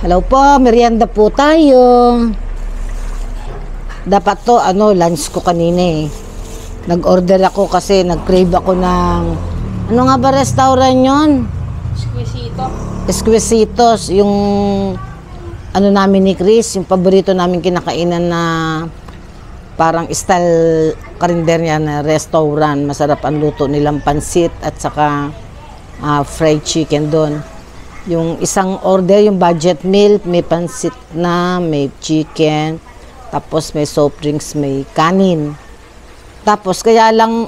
Hello po, merienda po tayo. Dapat to, lunch ko kanina eh. Nag-order ako kasi nag-crave ako ng, ano nga ba restaurant yon? Exquisito. Exquisitos, yung, namin ni Chris, yung paborito namin kinakainan na parang style karinderya na restaurant. Masarap ang luto nilang pansit at saka fried chicken doon. Yung isang order, yung budget meal, may pansit na, may chicken, tapos may soft drinks, may kanin. Tapos kaya lang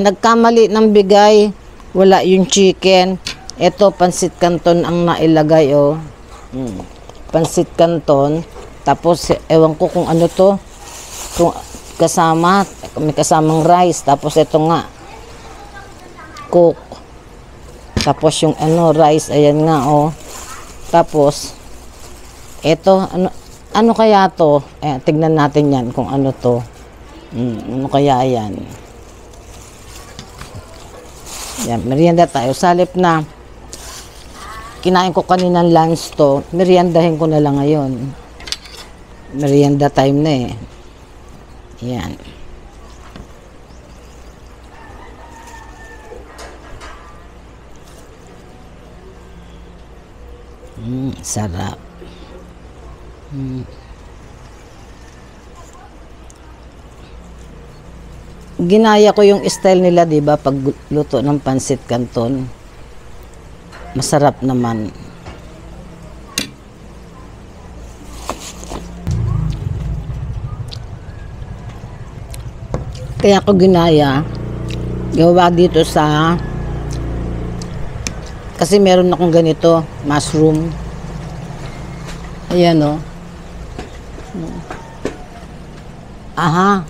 nagkamali ng bigay, wala yung chicken. Ito pansit canton ang nailagay oh. Pansit canton. Tapos ewan ko kung ano to. Kung kasama, may kasamang rice. Tapos ito nga coke. Tapos yung rice, ayan nga oh. Tapos ito ano kaya to? Tignan natin yan kung ano to. Ano kaya yan? Yan, merienda tayo. Salip na kinain ko kaninang lunch to, meriendahin ko na lang ngayon. Merienda time na eh. Yan. Sarap. Ginaya ko yung style nila, 'di ba, pag luto ng pansit canton. Masarap naman. Kaya ko ginaya, gawa dito sa, kasi meron akong ganito, mushroom. Ayan o. Aha.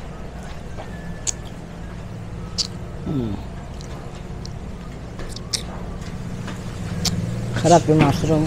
Sarap yung mushroom.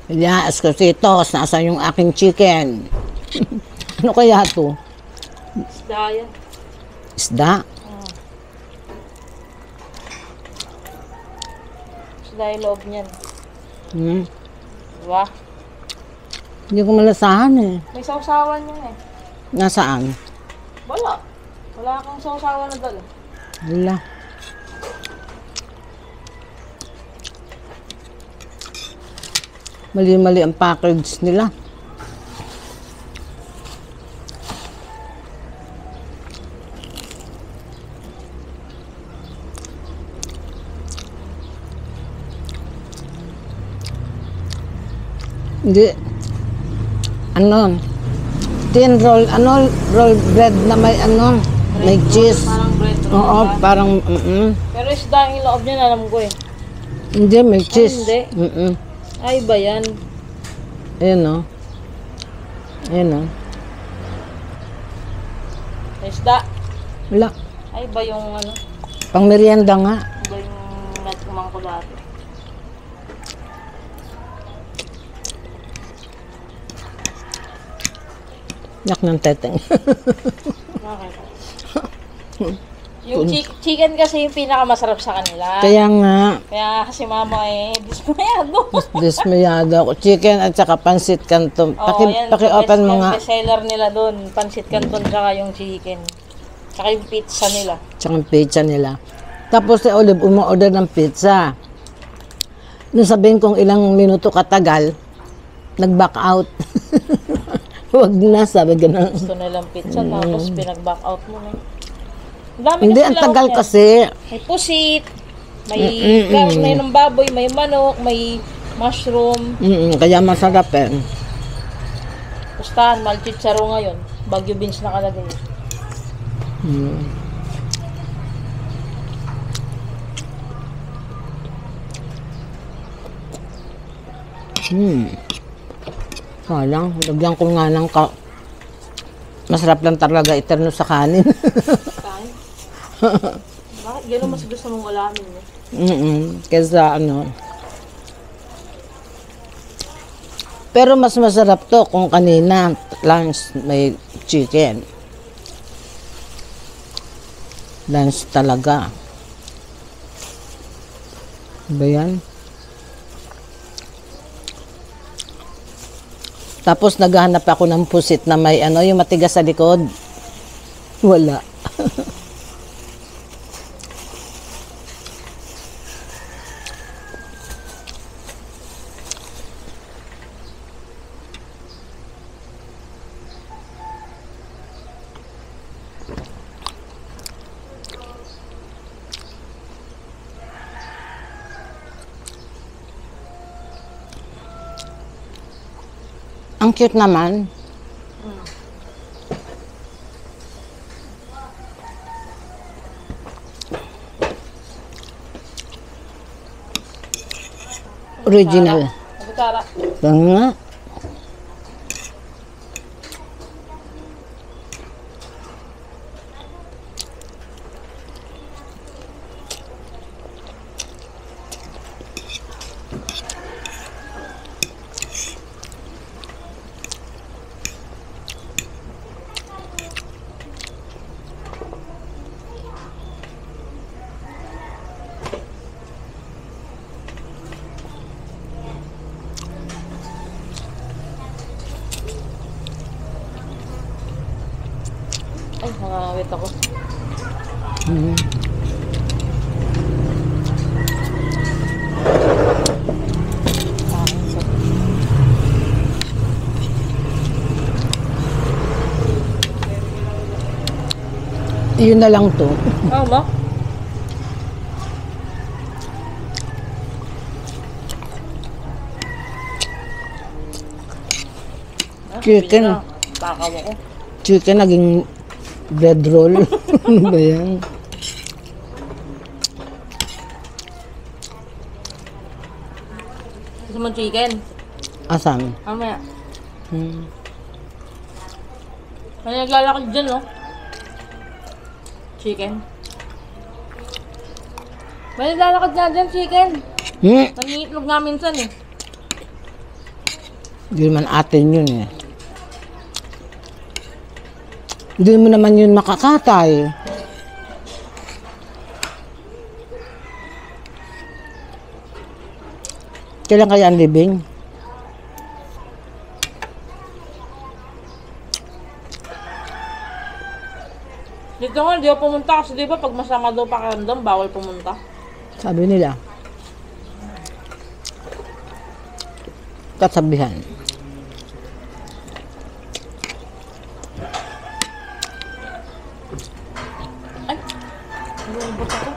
Yeah, escositos, nasa yung aking chicken. Ano kaya to? Isda yan. Isda? Isda yung loob niyan. Diba? Hindi ko malasahan eh. May sausawan yun eh. Nasaan? Wala. Wala kang sausawan na dala. Wala. Mali-mali ang package nila. Hindi. Thin roll, roll bread na may may cheese. Parang bread roll. Oo, parang, Pero isda yung loob niyan, alam ko eh. Hindi, may cheese. Hindi. Ay ba yan? Ayan o. Ayan o. Isda. Wala. Ay ba yung Pang merienda nga. ba yung natumang ko dati? Yak ng teteng. Bakit? Yung chicken kasi yung pinakamasarap sa kanila. Kaya nga. Kaya kasi mama dismayado. Dismayado ako. Chicken at saka pansit canton. Yan, Paki-open mo nga. best seller nila doon, pansit canton tsaka yung chicken. Tsaka yung pizza nila. Tsaka yung pizza nila. Tapos si Olive, umorder ng pizza. Nung sabihin kong ilang minuto katagal, nag-back out. Huwag na, sabi gano'n. Gusto nilang pizza, tapos pinag-back out mo na. Dami Hindi, kasi ang tagal lawak kasi. may pusit, may karne ng baboy, may manok, may mushroom. Kaya masarap eh. Pustahan, malchitsaro ngayon. Bagyo beans nakalagay. Hmm. Hmm. Sayang, lagyan ko nga ng masarap lang talaga iterno sa kanin. Kain. Bakit gano'n mas gusto mong ulamin mo? Kesa ano. Pero mas masarap to kung kanina lunch may chicken. Lunch talaga. Ba yan? Tapos naghahanap ako ng pusit na may ano, yung matigas sa likod. Wala. Ang cute naman. Original. Nagkara. Yan nga. Ay, nangangawit ako. Yun na lang to. Oo ba? Chicken. Takaw ako. Chicken naging bread roll. Ano ba yan? Gusto mo chicken? Asan? Mamaya. Hmm. May naglalakad dyan, no? Chicken. May naglalakad nga dyan, chicken. Nangiitlog nga minsan, eh. Hindi naman atin yun eh. Hindi mo naman yun makakatay. Kailan kaya ang libing? Dito nga, di ako pumunta kasi di ba pag masama daw pakiramdam, bawal pumunta. Sabi nila. Kasabihan. Ay, nalulubot ako.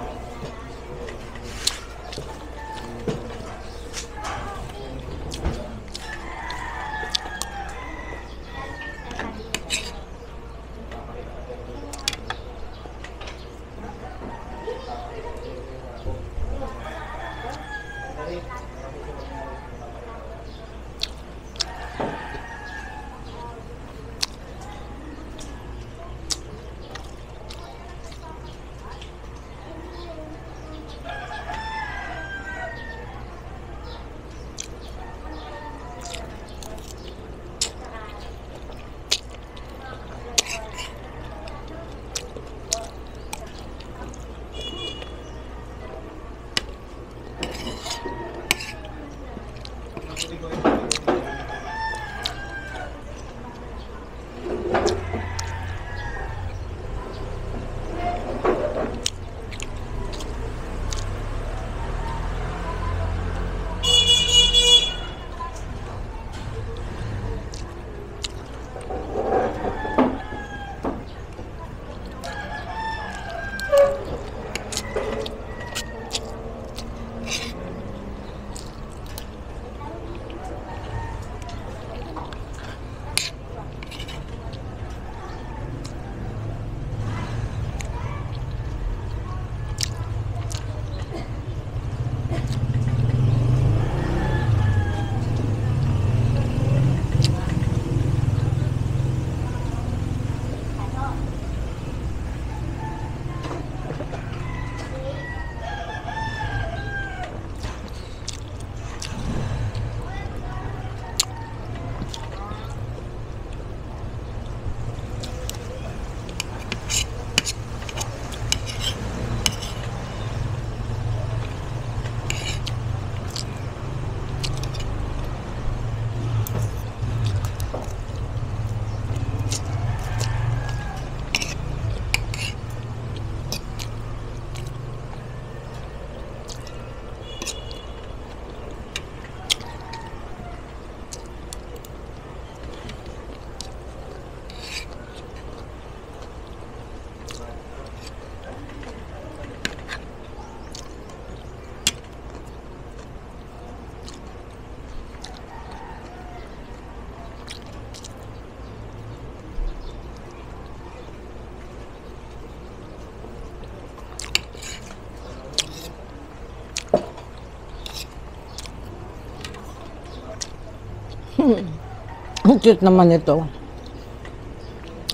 Ang cute naman ito.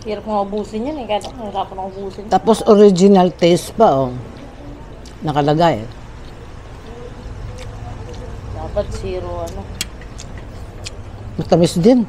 Hirap mo ubusin yan eh. Kaya nahirapan ako ubusin. Tapos original taste pa, oh. Nakalagay. Dapat zero ano. Matamis din.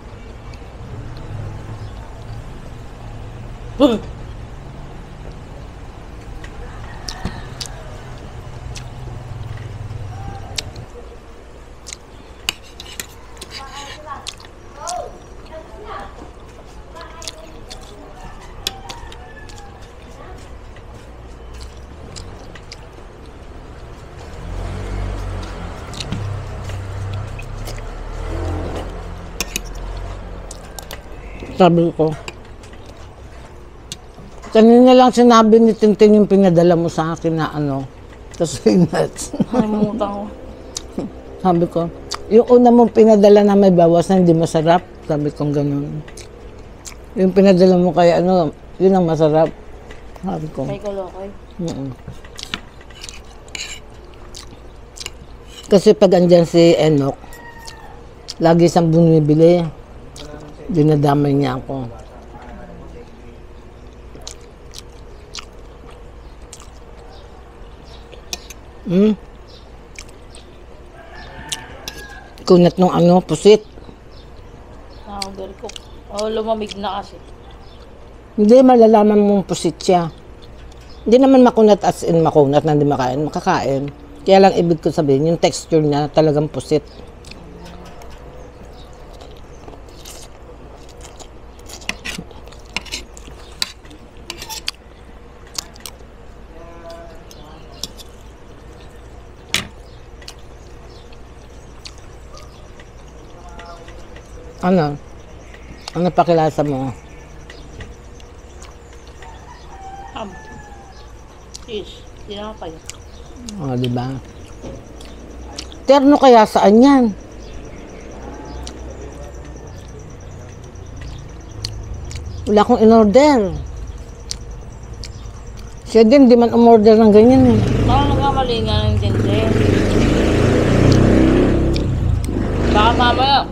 Sabi ko, kanina lang sinabi ni Tintin yung pinadala mo sa akin na ano, kasi nuts. Nalimutan ko. Sabi ko, yung una mong pinadala na may bawas na hindi masarap, sabi ko ganun. Yung pinadala mo kaya ano, yun ang masarap. Sabi ko. Kay Kolokoy. Kasi pag andyan si Enoch, lagi siyang bumibili. Dinadamay niya ako. Kunat nung ano, pusit. Overcook. Oh, lumamig na kasi. Hindi, malalaman mong pusit siya. Hindi naman makunat as in makunat na hindi makain. Makakain. Kaya lang ibig ko sabihin, yung texture niya talagang pusit. Ano? Ano pakilasa mo? Cheese. Tinapay. O, di ba? Terno kaya saan yan? Wala akong in-order. Siya din, di man umorder ng ganyan eh. Parang nagkamali nga ng tinte. Baka mamaya,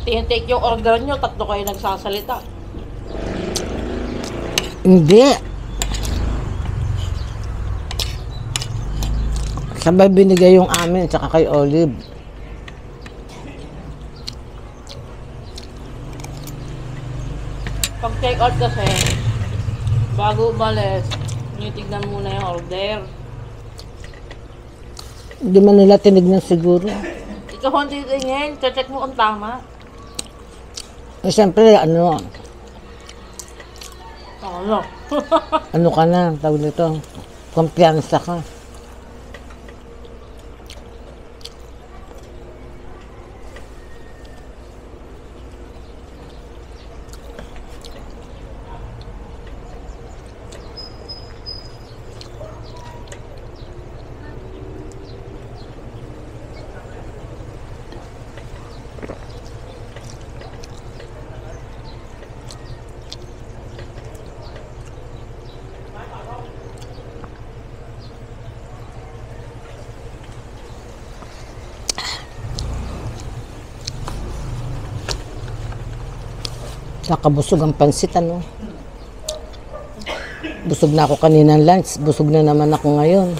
take yung order nyo, tatlo kayo nagsasalita. Hindi. Sabay binigay yung amin, tsaka kay Olive. Pag take out kasi, bago umalis, tignan muna yung order. Hindi man nila tinignan siguro. Ikaw kung titingin, check mo kung tama. Eh, siyempre, ano, Ano? ano ka na, tawag nito, kumpiyansa ka. Nakabusog ang pansit, ano. Busog na ako kaninang lunch. Busog na naman ako ngayon.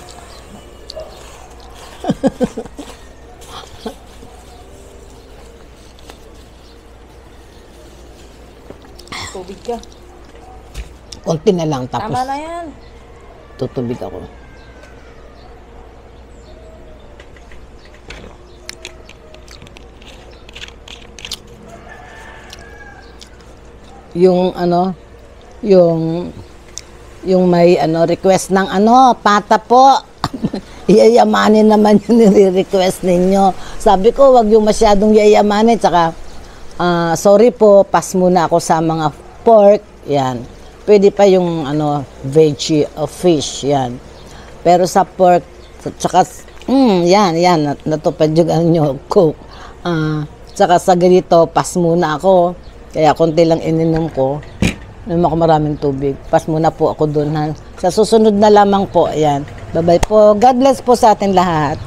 Tubig ka. Konti na lang, tapos Tama na yan. tutubig ako. Yung ano, yung may ano request ng ano, pata po. Iyayamanin naman yung nire-request ninyo. Sabi ko, wag yung masyadong yayamanin. Tsaka, sorry po, pass muna ako sa mga pork. Yan. Pwede pa yung ano, veggie o fish. Yan. Pero sa pork, tsaka, yan, natupad yung ano nyo, cook. Tsaka sa ganito, pass muna ako. Kaya konti lang ininom ko. Inom ako maraming tubig. Pass muna po ako doon. Ha? Sa susunod na lamang po. Ayan. Bye-bye po. God bless po sa atin lahat.